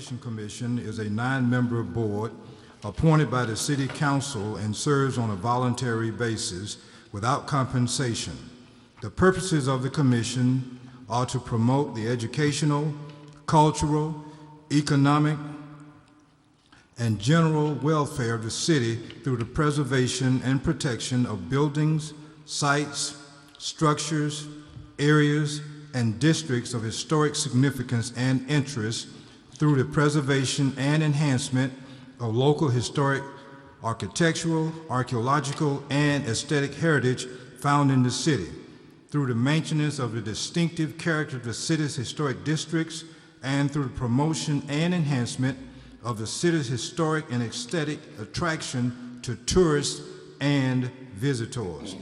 Preservation Commission is a 9-member board appointed by the City Council and serves on a voluntary basis without compensation. The purposes of the commission are to promote the educational, cultural, economic, and general welfare of the city through the preservation and protection of buildings, sites, structures, areas, and districts of historic significance and interest through the preservation and enhancement of local historic, architectural, archaeological, and aesthetic heritage found in the city, through the maintenance of the distinctive character of the city's historic districts, and through the promotion and enhancement of the city's historic and aesthetic attraction to tourists and visitors.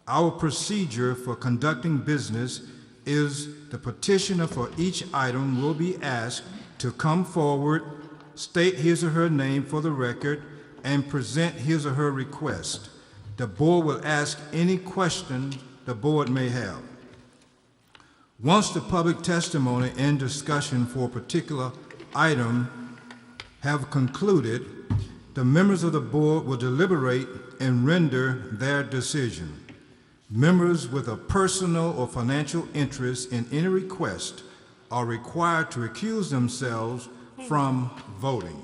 Our procedure for conducting business is the petitioner for each item will be asked to come forward, state his or her name for the record, and present his or her request. The board will ask any question the board may have. Once the public testimony and discussion for a particular item have concluded, the members of the board will deliberate and render their decision. Members with a personal or financial interest in any request are required to recuse themselves from voting.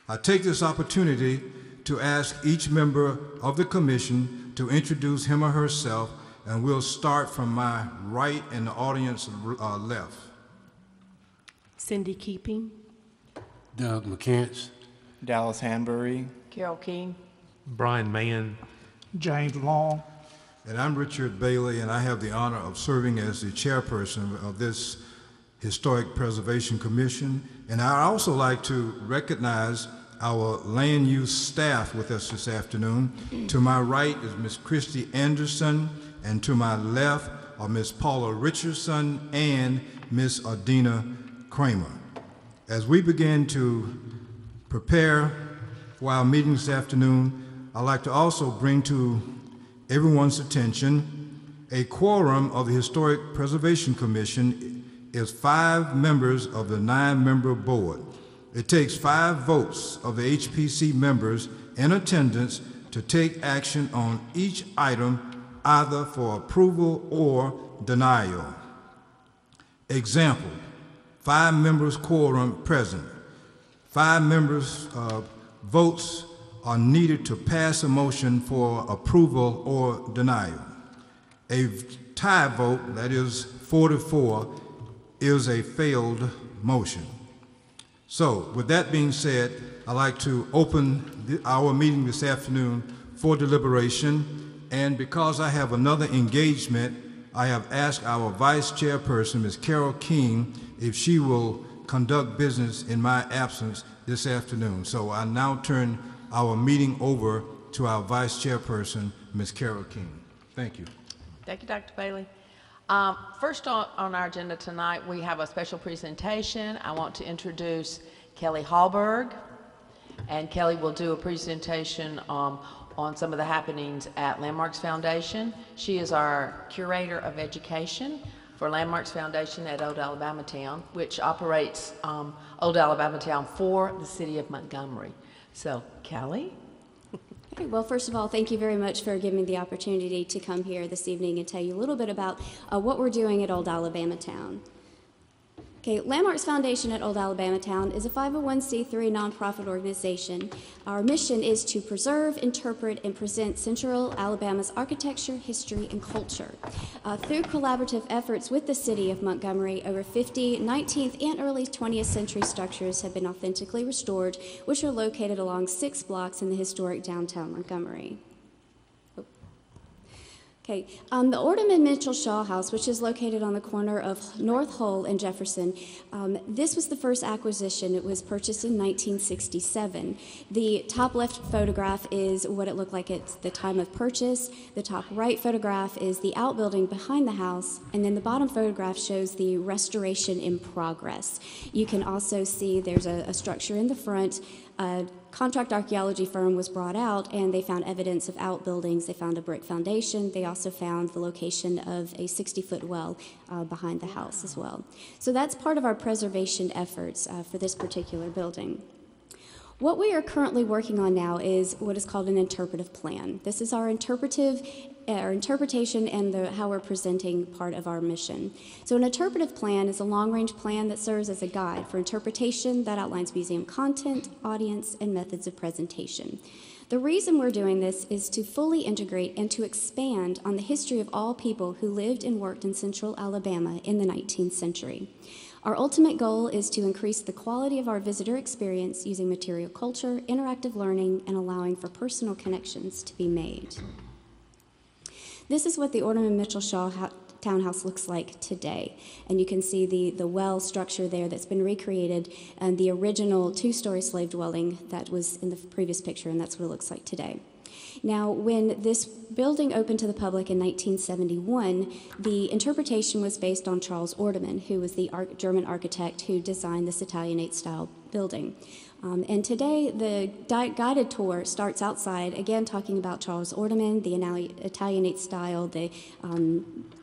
I take this opportunity to ask each member of the commission to introduce him or herself, and we'll start from my right and the audience left. Cindy Keeping. Doug McCants. Dallas Hanbury. Carol King. Brian Mann. James Long. And I'm Richard Bailey, and I have the honor of serving as the chairperson of this Historic Preservation Commission. And I'd also like to recognize our land use staff with us this afternoon. To my right is Ms. Christy Anderson, and to my left are Ms. Paula Richardson and Ms. Adina Kramer. As we begin to prepare for our meeting this afternoon, I'd like to also bring to everyone's attention a quorum of the Historic Preservation Commission is 5 members of the 9-member board. It takes 5 votes of the HPC members in attendance to take action on each item, either for approval or denial. Example, 5 members quorum present. 5 members votes are needed to pass a motion for approval or denial. A tie vote, that is 4-4, is a failed motion. So, with that being said, I'd like to open our meeting this afternoon for deliberation, and because I have another engagement, I have asked our Vice Chairperson, Ms. Carol King, if she will conduct business in my absence this afternoon. So I now turn our meeting over to our Vice Chairperson, Ms. Carol King. Thank you. Thank you, Dr. Bailey. First on our agenda tonight, we have a special presentation. I want to introduce Kelly Hallberg, and Kelly will do a presentation on some of the happenings at Landmarks Foundation. She is our Curator of Education for Landmarks Foundation at Old Alabama Town, which operates Old Alabama Town for the city of Montgomery. So, Kelly? Okay, well, first of all, thank you very much for giving me the opportunity to come here this evening and tell you a little bit about what we're doing at Old Alabama Town. Okay, Landmarks Foundation at Old Alabama Town is a 501c3 nonprofit organization. Our mission is to preserve, interpret, and present Central Alabama's architecture, history, and culture. Through collaborative efforts with the city of Montgomery, over 50 19th and early 20th century structures have been authentically restored, which are located along 6 blocks in the historic downtown Montgomery. Okay, the Ordeman Mitchell Shaw House, which is located on the corner of North Hull and Jefferson, this was the first acquisition. It was purchased in 1967. The top left photograph is what it looked like at the time of purchase. The top right photograph is the outbuilding behind the house, and then the bottom photograph shows the restoration in progress. You can also see there's a structure in the front, contract archaeology firm was brought out, and they found evidence of outbuildings. They found a brick foundation. They also found the location of a 60-foot well behind the house as well. So that's part of our preservation efforts for this particular building. What we are currently working on now is what is called an interpretive plan. This is our interpretation and how we're presenting part of our mission. So an interpretive plan is a long-range plan that serves as a guide for interpretation that outlines museum content, audience, and methods of presentation. The reason we're doing this is to fully integrate and to expand on the history of all people who lived and worked in central Alabama in the 19th century. Our ultimate goal is to increase the quality of our visitor experience using material culture, interactive learning, and allowing for personal connections to be made. This is what the Orderman Mitchell Shaw Townhouse looks like today. And you can see the well structure there that's been recreated, and the original two-story slave dwelling that was in the previous picture, and that's what it looks like today. Now, when this building opened to the public in 1971, the interpretation was based on Charles Orderman, who was the German architect who designed this Italianate-style building. And today, the guided tour starts outside, again talking about Charles Orderman, the Italianate style, the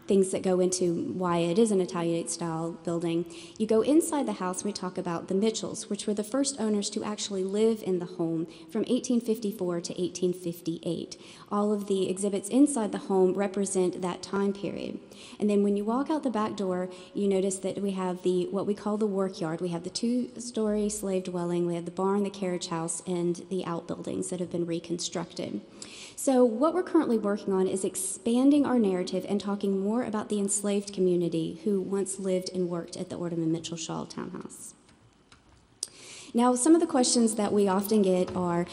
things that go into why it is an Italianate style building. You go inside the house, we talk about the Mitchells, which were the first owners to actually live in the home from 1854 to 1858. All of the exhibits inside the home represent that time period. And then when you walk out the back door, you notice that we have what we call the workyard. We have the two-story slave dwelling, we have the barn, the carriage house, and the outbuildings that have been reconstructed. So what we're currently working on is expanding our narrative and talking more about the enslaved community who once lived and worked at the Orderman Mitchell Shaw Townhouse. Now, some of the questions that we often get are,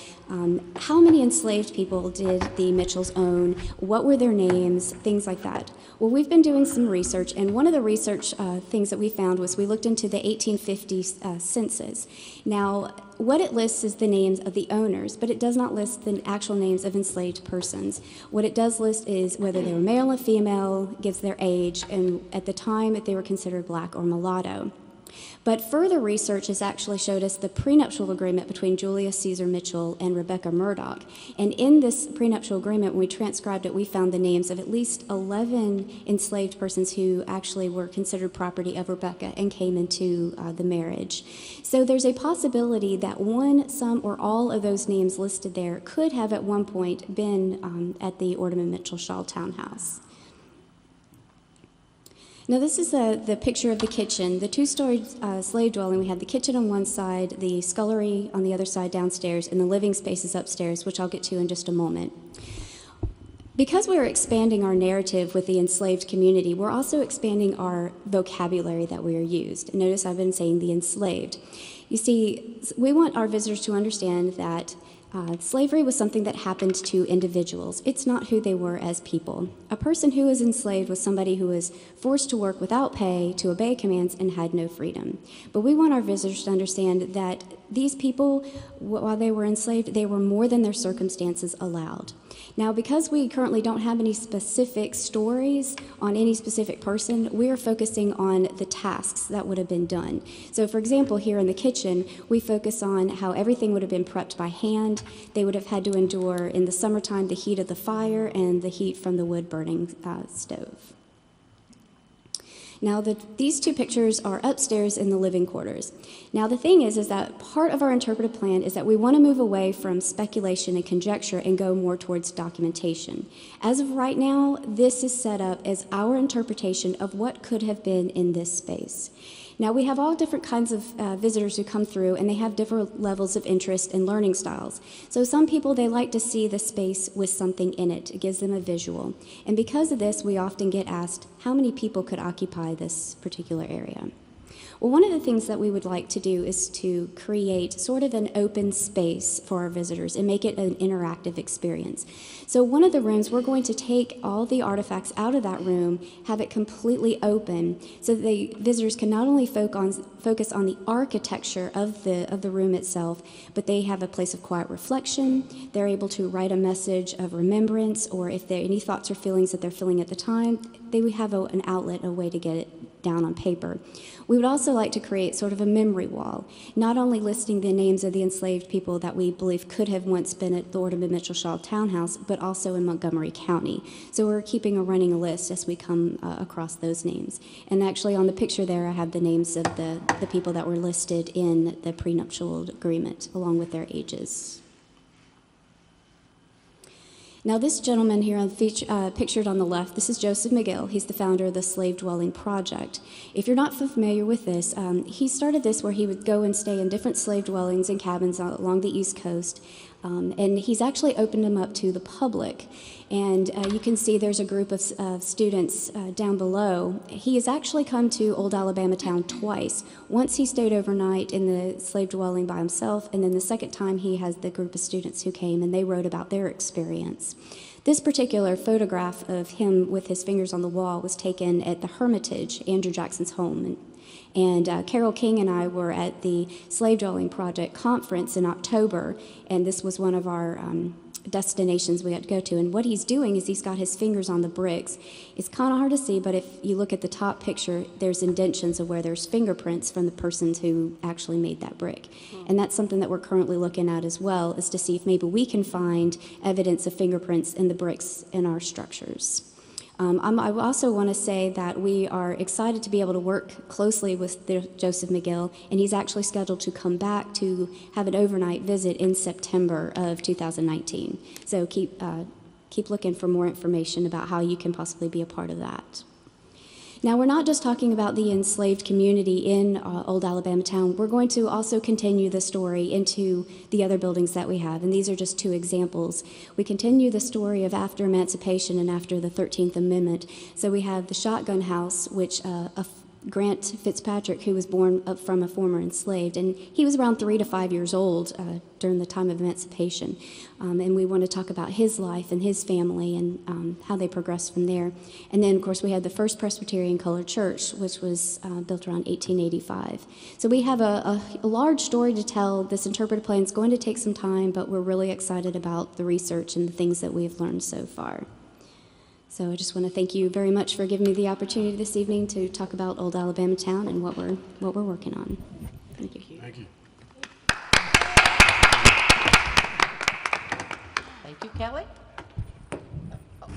how many enslaved people did the Mitchells own? What were their names? Things like that. Well, we've been doing some research, and one of the research things that we found was we looked into the 1850 census. Now, what it lists is the names of the owners, but it does not list the actual names of enslaved persons. What it does list is whether they were male or female, gives their age, and at the time if they were considered black or mulatto. But further research has actually showed us the prenuptial agreement between Julius Caesar Mitchell and Rebecca Murdoch. And in this prenuptial agreement, when we transcribed it, we found the names of at least 11 enslaved persons who actually were considered property of Rebecca and came into the marriage. So there's a possibility that one, some, or all of those names listed there could have at one point been at the Orderman Mitchell Shaw Townhouse. Now this is the picture of the kitchen. The two-story slave dwelling, we had the kitchen on one side, the scullery on the other side downstairs, and the living spaces upstairs, which I'll get to in just a moment. Because we're expanding our narrative with the enslaved community, we're also expanding our vocabulary that we are used. Notice I've been saying the enslaved. You see, we want our visitors to understand that slavery was something that happened to individuals. It's not who they were as people. A person who was enslaved was somebody who was forced to work without pay, to obey commands, and had no freedom. But we want our visitors to understand that these people, while they were enslaved, they were more than their circumstances allowed. Now, because we currently don't have any specific stories on any specific person, we are focusing on the tasks that would have been done. So, for example, here in the kitchen, we focus on how everything would have been prepped by hand. They would have had to endure, in the summertime, the heat of the fire and the heat from the wood-burning stove. Now, these two pictures are upstairs in the living quarters. Now, the thing is that part of our interpretive plan is that we want to move away from speculation and conjecture and go more towards documentation. As of right now, this is set up as our interpretation of what could have been in this space. Now, we have all different kinds of visitors who come through, and they have different levels of interest and learning styles. So some people, they like to see the space with something in it. It gives them a visual. And because of this, we often get asked, how many people could occupy this particular area? Well, one of the things that we would like to do is to create sort of an open space for our visitors and make it an interactive experience. So one of the rooms, we're going to take all the artifacts out of that room, have it completely open, so that the visitors can not only focus on the architecture of the room itself, but they have a place of quiet reflection. They're able to write a message of remembrance, or if there are any thoughts or feelings that they're feeling at the time, they would have an outlet, a way to get it down on paper. We would also like to create sort of a memory wall, not only listing the names of the enslaved people that we believe could have once been at the Orderman Mitchell Shaw Townhouse, but also in Montgomery County. So we're keeping a running list as we come across those names. And actually on the picture there, I have the names of the people that were listed in the prenuptial agreement, along with their ages. Now, this gentleman here pictured on the left, this is Joseph McGill. He's the founder of the Slave Dwelling Project. If you're not familiar with this, he started this where he would go and stay in different slave dwellings and cabins along the East Coast, and he's actually opened them up to the public. And you can see there's a group of students down below. He has actually come to Old Alabama Town twice. Once he stayed overnight in the slave dwelling by himself, and then the second time he has the group of students who came and they wrote about their experience. This particular photograph of him with his fingers on the wall was taken at the Hermitage, Andrew Jackson's home. And Carol King and I were at the Slave Dwelling Project conference in October, and this was one of our destinations we had to go to. And what he's doing is he's got his fingers on the bricks. It's kind of hard to see, but if you look at the top picture, there's indentions of where there's fingerprints from the persons who actually made that brick. And that's something that we're currently looking at as well, is to see if maybe we can find evidence of fingerprints in the bricks in our structures. I also want to say that we are excited to be able to work closely with Joseph McGill, and he's actually scheduled to come back to have an overnight visit in September of 2019. So keep looking for more information about how you can possibly be a part of that. Now, we're not just talking about the enslaved community in Old Alabama Town. We're going to also continue the story into the other buildings that we have, and these are just two examples. We continue the story of after emancipation and after the 13th Amendment. So we have the Shotgun House, which Grant Fitzpatrick, who was born from a former enslaved, and he was around 3 to 5 years old during the time of emancipation. And we want to talk about his life and his family and how they progressed from there. And then, of course, we had the First Presbyterian Colored Church, which was built around 1885. So we have a large story to tell. This interpretive plan is going to take some time, but we're really excited about the research and the things that we've learned so far. So I just want to thank you very much for giving me the opportunity this evening to talk about Old Alabama Town and what we're working on. Thank you. Thank you. Thank you, Kelly.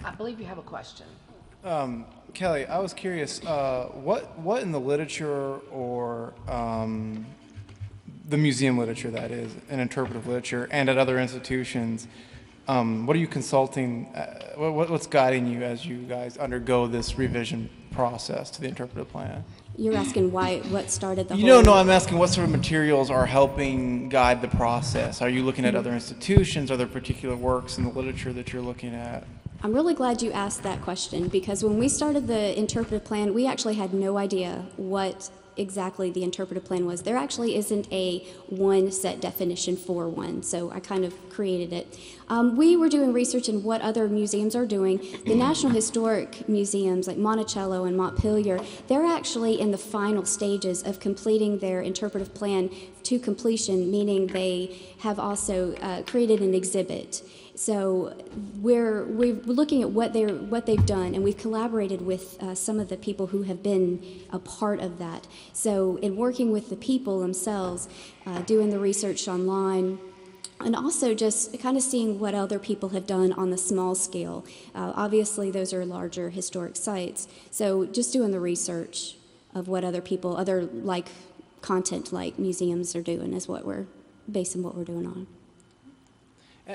I believe you have a question. Kelly, I was curious, what in the literature or the museum literature, that is, and interpretive literature, and at other institutions, what are you consulting, what's guiding you as you guys undergo this revision process to the interpretive plan? You're asking what started the whole... No, I'm asking what sort of materials are helping guide the process. Are you looking at other institutions? Are there particular works in the literature that you're looking at? I'm really glad you asked that question, because when we started the interpretive plan, we actually had no idea what exactly the interpretive plan was. There actually isn't a one set definition for one, so I kind of created it. We were doing research in what other museums are doing. The National Historic Museums like Monticello and Montpelier, they're actually in the final stages of completing their interpretive plan to completion, meaning they have also created an exhibit. So we're looking at what they've done, and we've collaborated with some of the people who have been a part of that. So in working with the people themselves, doing the research online, and also just kind of seeing what other people have done on the small scale. Obviously, those are larger historic sites. So just doing the research of what other people, other like content like museums are doing is what we're basing what we're doing on.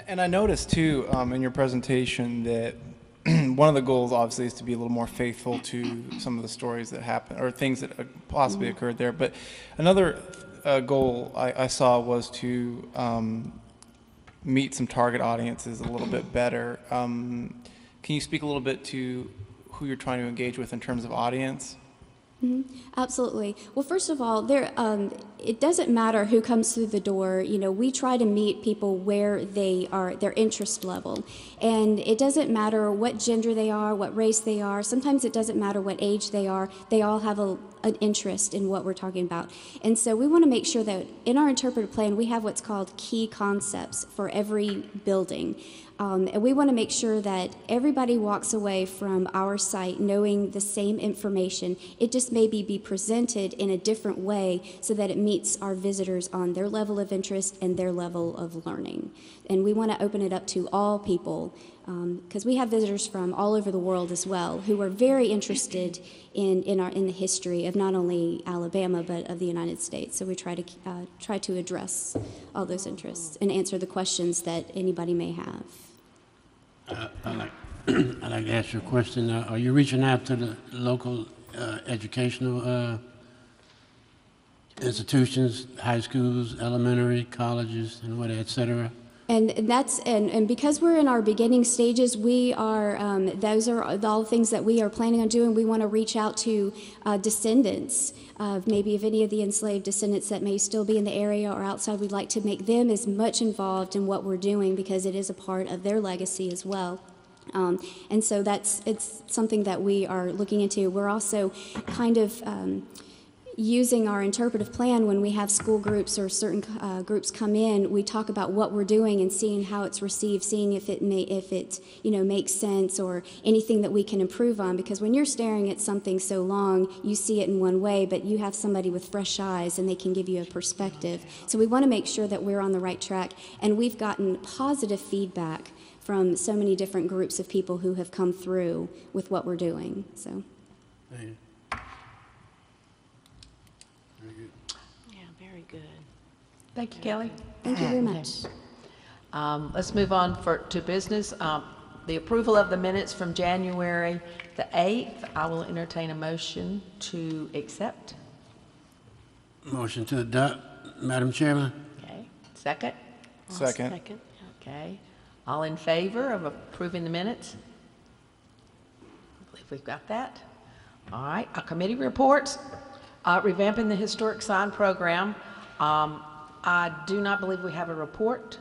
And I noticed, too, in your presentation that one of the goals, obviously, is to be a little more faithful to some of the stories that happen, or things that possibly occurred there. But another goal I saw was to meet some target audiences a little bit better. Can you speak a little bit to who you're trying to engage with in terms of audience? Mm-hmm. Absolutely. Well, first of all, it doesn't matter who comes through the door. We try to meet people where they are, their interest level. And it doesn't matter what gender they are, what race they are. Sometimes it doesn't matter what age they are. They all have an interest in what we're talking about. And so we want to make sure that in our interpretive plan, we have what's called key concepts for every building. And we want to make sure that everybody walks away from our site knowing the same information. It just maybe be presented in a different way so that it meets our visitors on their level of interest and their level of learning. And we want to open it up to all people because we have visitors from all over the world as well who are very interested in the history of not only Alabama but of the United States. So we try to address all those interests and answer the questions that anybody may have. I'd like to ask you a question. Are you reaching out to the local educational institutions, high schools, elementary, colleges, and what, et cetera? And because we're in our beginning stages, we are those are all the things that we are planning on doing. We want to reach out to descendants of maybe of any of the enslaved descendants that may still be in the area or outside. We'd like to make them as much involved in what we're doing because it is a part of their legacy as well. And so it's something that we are looking into. We're also kind of using our interpretive plan when we have school groups or certain groups come in. We talk about what we're doing and seeing how it's received, seeing if it makes sense or anything that we can improve on. Because when you're staring at something so long, you see it in one way, but you have somebody with fresh eyes and they can give you a perspective. So we want to make sure that we're on the right track. And we've gotten positive feedback from so many different groups of people who have come through with what we're doing. So. Thank you, Kelly. Thank you very much. Let's move on to business. The approval of the minutes from January the 8th. I will entertain a motion to accept. Motion to adopt, Madam Chairman. Okay. Second? Second. Okay. All in favor of approving the minutes? I believe we've got that. All right. Our committee reports. Revamping the historic sign program. I do not believe we have a report.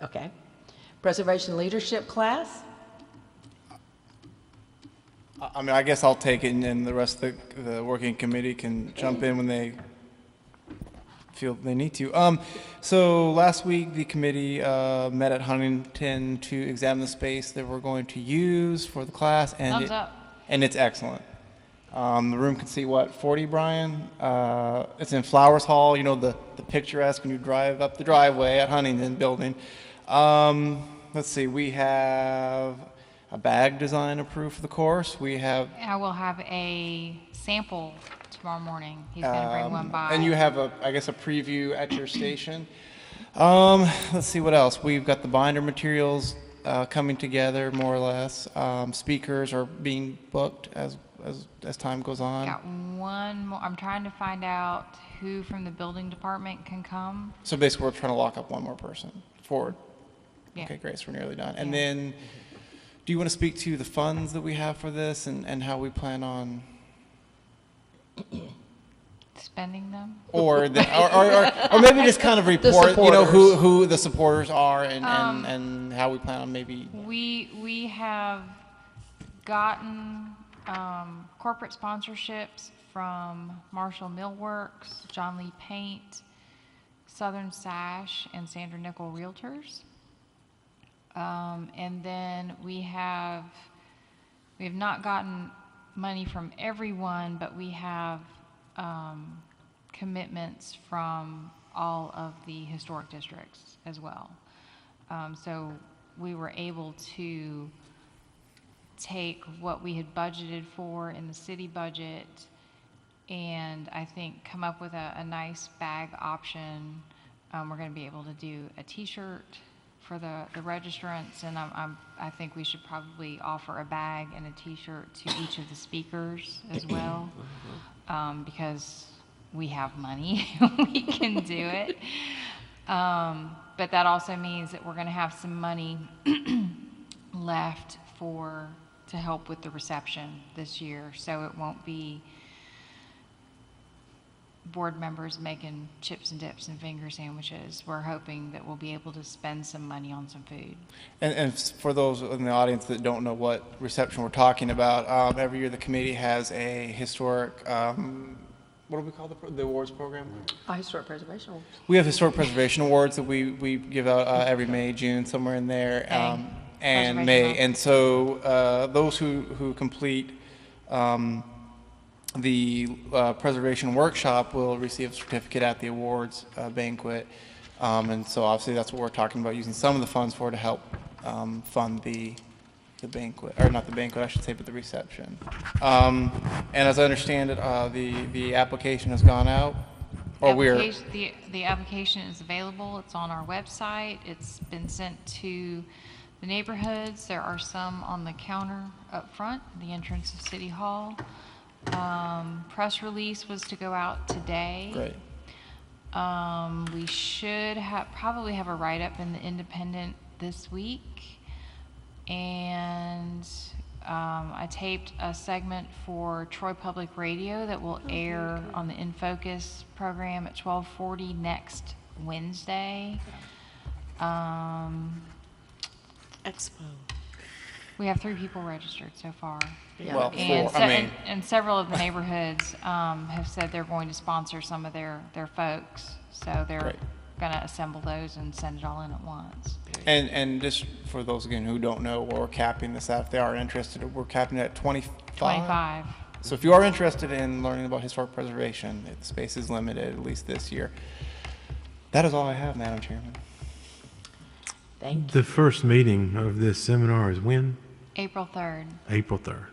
Okay. Preservation leadership class. I mean, I guess I'll take it, and then the rest of the working committee can jump in when they feel they need to. So last week, the committee met at Huntington to examine the space that we're going to use for the class, and it's excellent. The room can see, 40, Brian? It's in Flowers Hall, the picturesque when you drive up the driveway at Huntington building. Let's see, we have a bag design approved for the course. I will have a sample tomorrow morning. He's going to bring one by. And you have, a preview at your station. Let's see what else. We've got the binder materials coming together, more or less. Speakers are being booked as time goes on. Got one more. I'm trying to find out who from the building department can come. So basically, we're trying to lock up one more person. Forward. Yeah. Okay, great. So we're nearly done. And then, do you want to speak to the funds that we have for this and how we plan on spending them? Or maybe just kind of report, who the supporters are and how we plan on maybe. We have gotten corporate sponsorships from Marshall Millworks, John Lee Paint, Southern Sash, and Sandra Nickel Realtors. And then we have not gotten money from everyone, but we have commitments from all of the historic districts as well. So we were able to take what we had budgeted for in the city budget and I think come up with a nice bag option. We're going to be able to do a t-shirt for the registrants, and I think we should probably offer a bag and a t-shirt to each of the speakers as well, because we have money. We can do it. But that also means that we're going to have some money left to help with the reception this year, so it won't be board members making chips and dips and finger sandwiches. We're hoping that we'll be able to spend some money on some food. And for those in the audience that don't know what reception we're talking about, every year the committee has a historic, what do we call the awards program? Historic preservation awards. We have historic preservation awards that we give out every May, June, somewhere in there, and Preservation May. Month. And so those who complete the preservation workshop will receive a certificate at the awards banquet. And so obviously that's what we're talking about, using some of the funds for to help fund the banquet, or not the banquet, I should say, but the reception. And as I understand it, the application has gone out, or we're, The application is available. It's on our website. It's been sent to the neighborhoods. There are some on the counter up front, the entrance of City Hall. Press release was to go out today. great. We should probably have a write-up in the Independent this week. And I taped a segment for Troy Public Radio that will air on the In Focus program at 12:40 next Wednesday. Expo. We have 3 people registered so far. Well, And, four, I mean, and several of the neighborhoods have said they're going to sponsor some of their folks. So they're Great. going to assemble those and send it all in at once. and just for those again who don't know, we're capping this out. If they are interested, we're capping it at 25. 25. So if you are interested in learning about historic preservation, the space is limited, at least this year. That is all I have, Madam Chairman. Thank you. The first meeting of this seminar is when? April 3rd. April 3rd.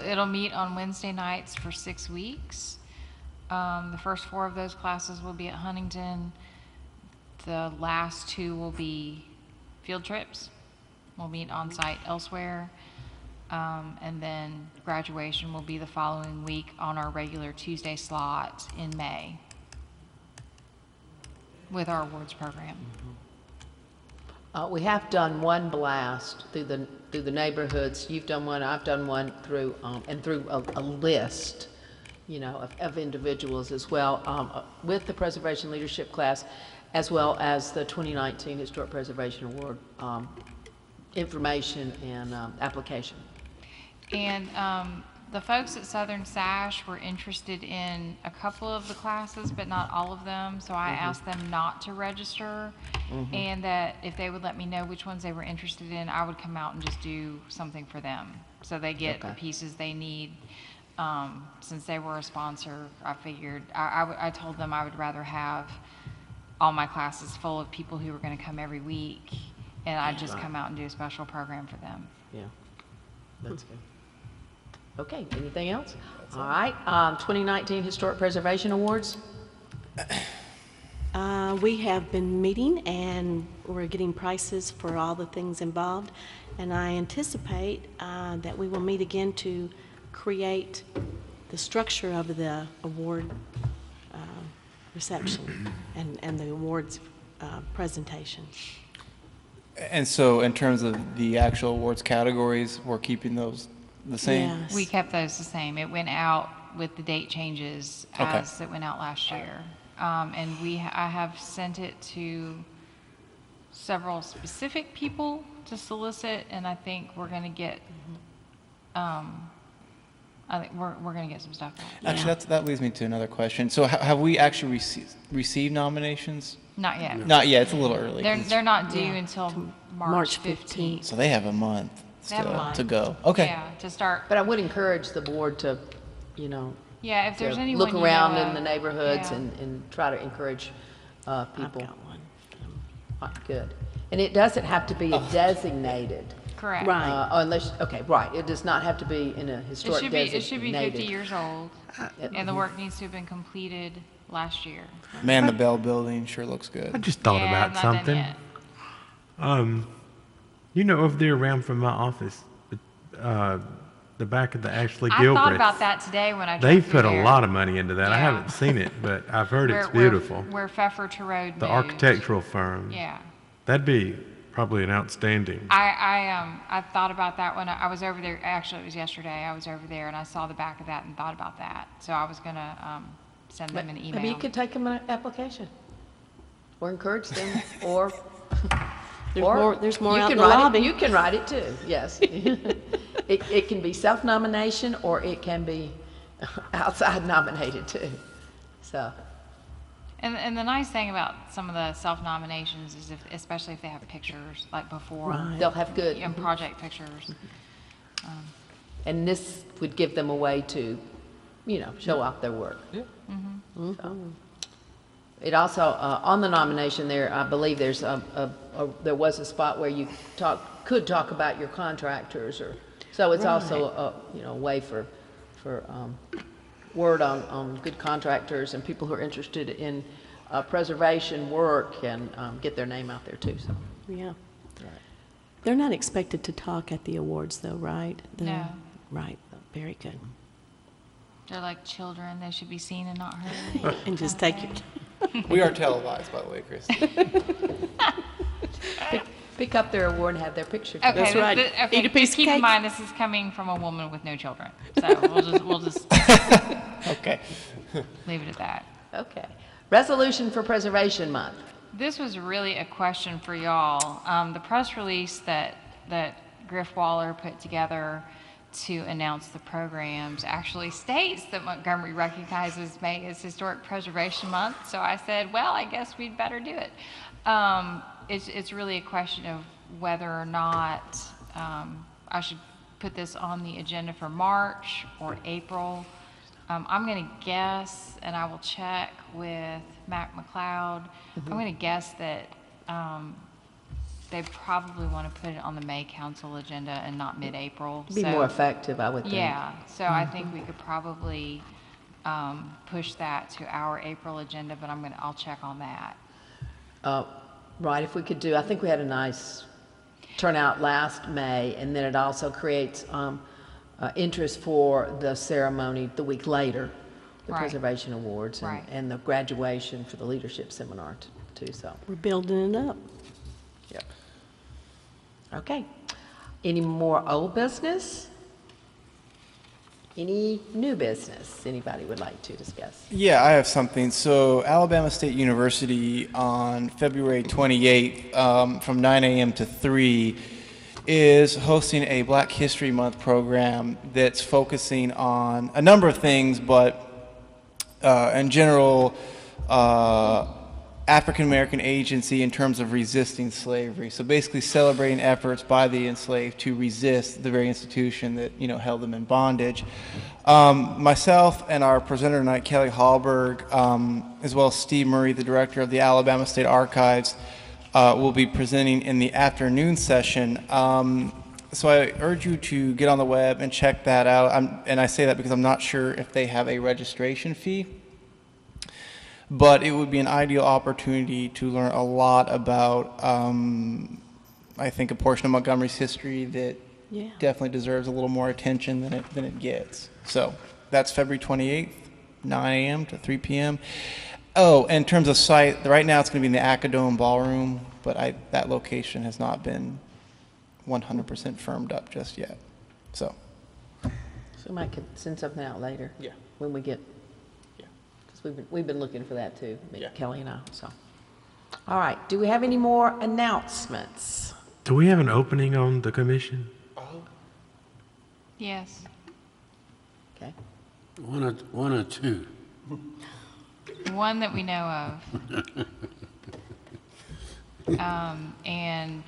It'll meet on Wednesday nights for 6 weeks. The first 4 of those classes will be at Huntington. The last 2 will be field trips. We'll meet on site elsewhere. And then graduation will be the following week on our regular Tuesday slot in May with our awards program. We have done one blast through the neighborhoods. You've done one, I've done one through, and through a list, of individuals as well, with the Preservation Leadership class, as well as the 2019 Historic Preservation Award information and application. And the folks at Southern Sash were interested in a couple of the classes, but not all of them. So I asked them not to register, and that if they would let me know which ones they were interested in, I would come out and just do something for them. So they get the pieces they need. Since they were a sponsor, I figured, I told them I would rather have all my classes full of people who were going to come every week, and I'd just come out and do a special program for them. Yeah, that's good. Okay, anything else? All right, 2019 Historic Preservation Awards. We have been meeting and we're getting prices for all the things involved. And I anticipate that we will meet again to create the structure of the award reception and the awards presentation. And so in terms of the actual awards categories, we're keeping those the same? Yes. We kept those the same. It went out with the date changes as it went out last year. And I have sent it to several specific people to solicit, and I think we're going to get, we're going to get some stuff back. Actually, that leads me to another question. So have we actually received nominations? Not yet. Not yet. It's a little early. They're not due until March 15th. So they have a month They have a still month. to go. Okay. Yeah, to start. But I would encourage the board to, Yeah, if there's to anyone look you know around of, in the neighborhoods yeah. and try to encourage I've people. got one. Good. And it doesn't have to be a designated, Correct. Right. unless, okay, right. It does not have to be in a It historic should be 50 years old, It- and the work needs to have been completed last year. Man, the Bell Building sure looks I good. just thought Yeah, about not done something. yet. Over there around from my office, the back of the Ashley I Gilchrist. thought about that today when I drove They've through put a there. lot of money into that. I Yeah. haven't seen it, but I've heard it's Where- beautiful. Where Pfeffer Road The moved. architectural firm. Yeah. That'd be probably an outstanding. I thought about that when I was over there. Actually, it was yesterday. I was over there and I saw the back of that and thought about that. So I was gonna send them an email. Maybe you could take them an application, or encourage them, or There's more you out can in the write lobby. it. You can write it too. Yes, it can be self-nomination, or it can be outside nominated too. So, And the nice thing about some of the self-nominations is especially if they have pictures, like before. Right. they'll have good. And project pictures. And this would give them a way to, show off their work. Yeah. So. It also, on the nomination there, I believe there was a spot where you could talk about your contractors, so it's also a way for word on good contractors and people who are interested in preservation work and get their name out there too, so. Yeah. They're not expected to talk at the awards, though, right? No. Right. Very good. They're like children. They should be seen and not heard. And just take your. We are televised, by the way, Chris. Pick up their award and have their picture. Okay, That's right. Okay, Eat a piece just of keep in cake. mind, this is coming from a woman with no children. So we'll just Okay. leave it at that. Okay. Resolution for Preservation Month. This was really a question for y'all. The press release that Griff Waller put together to announce the programs actually states that Montgomery recognizes May as Historic Preservation Month. So I said, well, I guess we'd better do it. It's really a question of whether or not I should put this on the agenda for March or April. I'm going to guess, and I will check with Mac McLeod. I'm going to guess that they probably want to put it on the May Council agenda and not mid-April. Be more effective, I would think. Yeah, so I think we could probably push that to our April agenda, but I'll check on that. Right, if we could do, I think we had a nice turnout last May, and then it also creates interest for the ceremony the week later, the Right. Preservation Awards, Right. and the graduation for the leadership seminar too, so. We're building it up. Yep. Okay. Any more old business? Any new business anybody would like to discuss? Yeah, I have something. So Alabama State University on February 28th from 9 a.m. to 3 is hosting a Black History Month program that's focusing on a number of things, but in general, African American agency in terms of resisting slavery. So basically celebrating efforts by the enslaved to resist the very institution that, held them in bondage. Myself and our presenter tonight, Kelly Hallberg, as well as Steve Murray, the director of the Alabama State Archives, will be presenting in the afternoon session. So I urge you to get on the web and check that out. And I say that because I'm not sure if they have a registration fee. But it would be an ideal opportunity to learn a lot about, I think, a portion of Montgomery's history that definitely deserves a little more attention than it gets. So that's February 28th, 9 a.m. to 3 p.m. Oh, in terms of site, right now it's going to be in the Acadome Ballroom, but that location has not been 100% firmed up just yet. So So I could send something out later. Yeah. When we get, because we've been looking for that too, Yeah. Kelly and I, so. All right, do we have any more announcements? Do we have an opening on the commission? Yes. Okay. One or two. One that we know of. And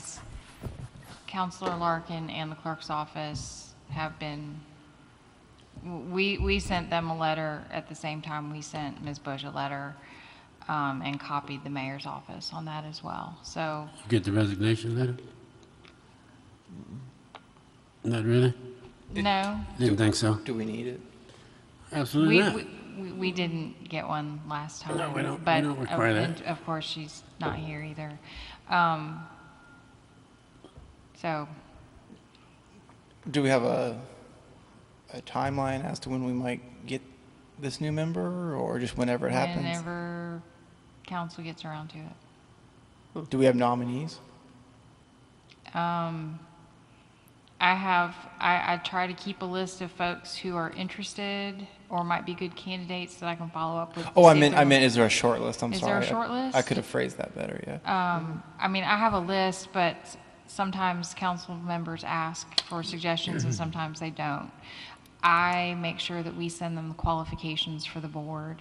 Counselor Larkin and the clerk's office have been, we sent them a letter at the same time we sent Ms. Bush a letter, and copied the mayor's office on that as well. So You get the resignation letter? Not really? no, Didn't think so. do we need it? Absolutely not. we didn't get one last time. No, we don't But require that. and of course, she's not here either. So Do we have a timeline as to when we might get this new member, or just whenever it happens? whenever council gets around to it. Do we have nominees? I try to keep a list of folks who are interested or might be good candidates that I can follow up with. to Oh, I see if meant, they're- is there a short list? I'm Is sorry. there a short list? I could have phrased that better, yeah. I mean, I have a list, but sometimes council members ask for suggestions and sometimes they don't. I make sure that we send them the qualifications for the board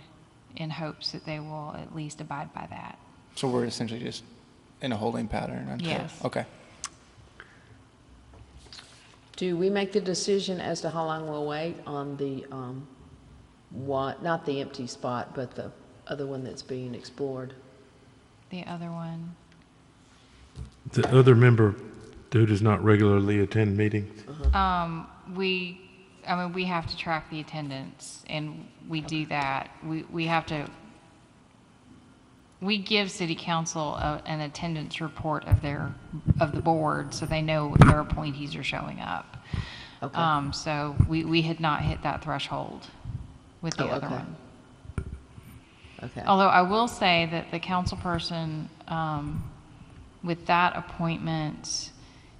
in hopes that they will at least abide by that. So we're essentially just in a holding pattern until. Yes. Okay. Do we make the decision as to how long we'll wait on the, not the empty spot, but the other one that's being explored? The other one, The other member who does not regularly attend meetings. we have to track the attendance, and we do that. We have to, we give city council an attendance report of the board, so they know their appointees are showing up. Okay. So we had not hit that threshold with the Oh, other okay. one. Okay. Although I will say that the council person, with that appointment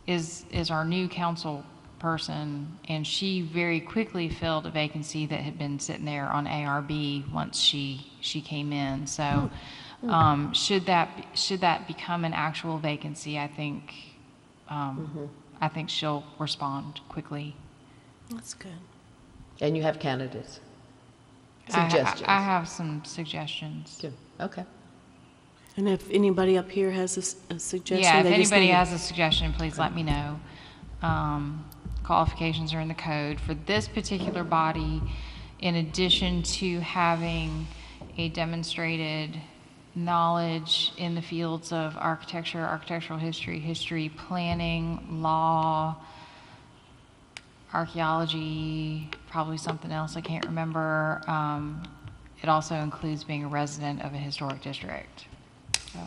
is our new council person, and she very quickly filled a vacancy that had been sitting there on ARB once she came in. So, should that become an actual vacancy, I think, I think she'll respond quickly. That's good. And you have candidates? I Suggestions? I have some suggestions. Good. Okay. And if anybody up here has a suggestion, Yeah, if they just anybody need- has a suggestion, please let me know. Qualifications are in the code. For this particular body, in addition to having a demonstrated knowledge in the fields of architecture, architectural history, history planning, law, archaeology, probably something else I can't remember. It also includes being a resident of a historic district. So,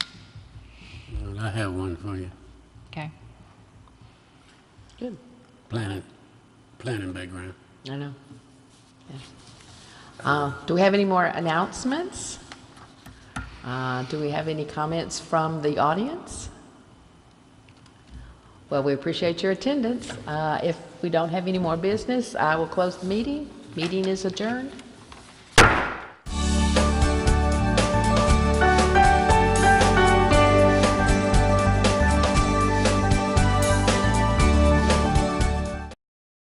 Well, I have one for you. okay. Good. Planning background. I know. Yeah. Do we have any more announcements? Do we have any comments from the audience? Well, we appreciate your attendance. If we don't have any more business, I will close the meeting. Meeting is adjourned.